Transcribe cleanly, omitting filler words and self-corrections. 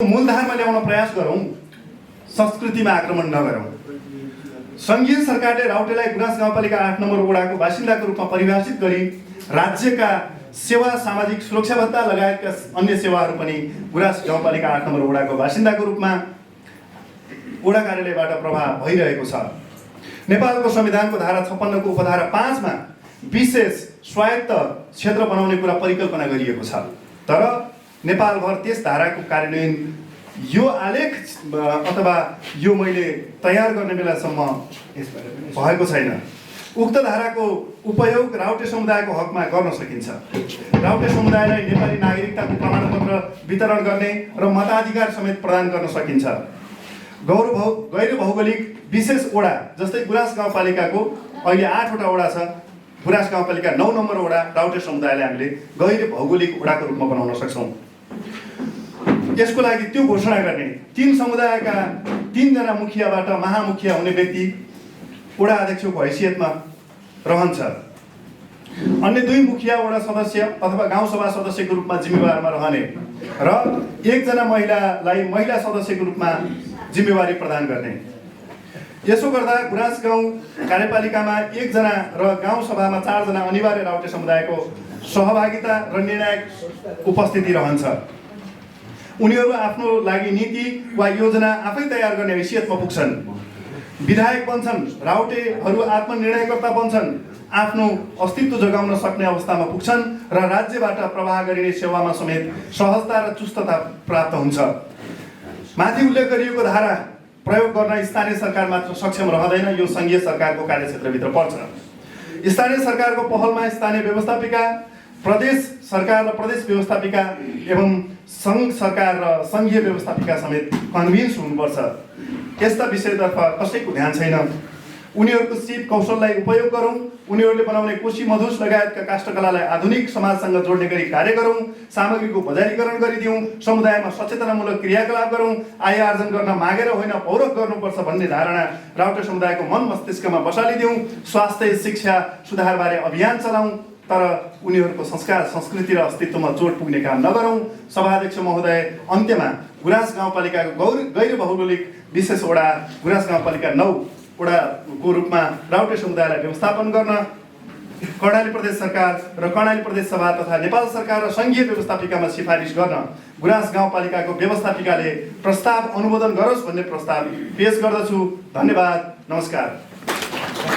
मूलधारमा ल्याउन प्रयास गरौँ, संस्कृतिमा आक्रमण नगरौँ। सङ्घीय सरकारले राउटेलाई गुराँस गाउँपालिका 8 नम्बर वडाको बासिन्दाको रूपमा परिभाषित गरी राज्यका सेवा, सामाजिक सुरक्षा भत्ता लगायतका अन्य सेवाहरू पनि गुराँस गाउँपालिका 8 नम्बर वडाको बासिन्दाको रूपमा वडा कार्यालयबाट प्रभाव भइरहेको छ। नेपालको संविधानको धारा 56 को उपधारा 5 मा विशेष स्वायत्त क्षेत्र बनाउने कुरा परिकल्पना गरिएको छ, तर नेपालभर त्यस धाराको कार्यान्वयन यो आलेख अथवा यो मैले तयार गर्ने बेलासम्म भएको छैन। उक्त धाराको उपयोग राउटे समुदायको हकमा गर्न सकिन्छ। राउटे समुदायलाई नेपाली नागरिकताको प्रमाणपत्र वितरण गर्ने र मताधिकार समेत प्रदान गर्न सकिन्छ। गैर भौगोलिक विशेष वडा जस्तै गुराँस गाउँपालिकाको अहिले 8 वटा वडा छ। गुराँस गाउँपालिका 9 नम्बर वडा राउटे समुदायलाई हामीले गैर भौगोलिक वडाको रूपमा बनाउन सक्छौँ। यसको लागि त्यो घोषणा गर्ने 3 समुदायका 3 जना मुखियाबाट महामुखिया हुने व्यक्ति वडा अध्यक्षको हैसियतमा रहन्छ। अन्य 2 मुखिया वडा सदस्य अथवा गाउँसभा सदस्यको रूपमा जिम्मेवारमा रहने र 1 जना महिलालाई महिला सदस्यको रूपमा जिम्मेवारी प्रदान गर्ने। यसो गर्दा गुराँस गाउँ कार्यपालिकामा 1 जना र गाउँसभामा 4 जना अनिवार्य राउटे समुदायको सहभागिता र निर्णायक उपस्थिति रहन्छ। उनीहरू आफ्नो लागि नीति वा योजना आफै तयार गर्ने हैसियतमा पुग्छन्, विधायक बन्छन्, राउटेहरू आत्मनिर्णयकर्ता बन्छन्, आफ्नो अस्तित्व जगाउन सक्ने अवस्थामा पुग्छन् र राज्यबाट प्रवाह गरिने सेवामा समेत सहजता र चुस्तता प्राप्त हुन्छ। माथि उल्लेख गरिएको धारा प्रयोग गर्न स्थानीय सरकार मात्र सक्षम रहँदैन, यो सङ्घीय सरकारको कार्यक्षेत्रभित्र पर्छ। स्थानीय सरकारको पहलमा स्थानीय व्यवस्थापिका, प्रदेश सरकार र प्रदेश व्यवस्थापिका एवं सङ्घ सरकार र सङ्घीय व्यवस्थापिका समेत कन्भिन्स हुनुपर्छ। यस्ता विषयतर्फ कसैको ध्यान छैन। उनीहरूको सिप कौशललाई उपयोग गरौँ, उनीहरूले बनाउने कोशी मधुस लगायतका काष्ठकलालाई आधुनिक समाजसँग जोड्ने गरी कार्य गरौँ, सामग्रीको बजारीकरण गरिदिउँ, समुदायमा सचेतनामूलक क्रियाकलाप गरौँ, आय आर्जन गर्न मागेर होइन पौरख गर्नुपर्छ भन्ने धारणा राउटे समुदायको मन मस्तिष्कमा बसालिदिउँ, स्वास्थ्य शिक्षा सुधारबारे अभियान चलाउँ, तर उनीहरूको संस्कार संस्कृति र अस्तित्वमा चोट पुग्ने काम नगरौँ। सभाध्यक्ष महोदय, अन्त्यमा गुराँस गाउँपालिकाको गैर भौगोलिक विशेष वडा गुराँस गाउँपालिका 9 वडाको रूपमा राउटे समुदायलाई व्यवस्थापन गर्न कर्णाली प्रदेश सरकार र कर्णाली प्रदेश सभा तथा नेपाल सरकार र सङ्घीय व्यवस्थापिकामा सिफारिस गर्न गुराँस गाउँपालिकाको व्यवस्थापिकाले प्रस्ताव अनुमोदन गरोस् भन्ने प्रस्ताव पेश गर्दछु। धन्यवाद, नमस्कार।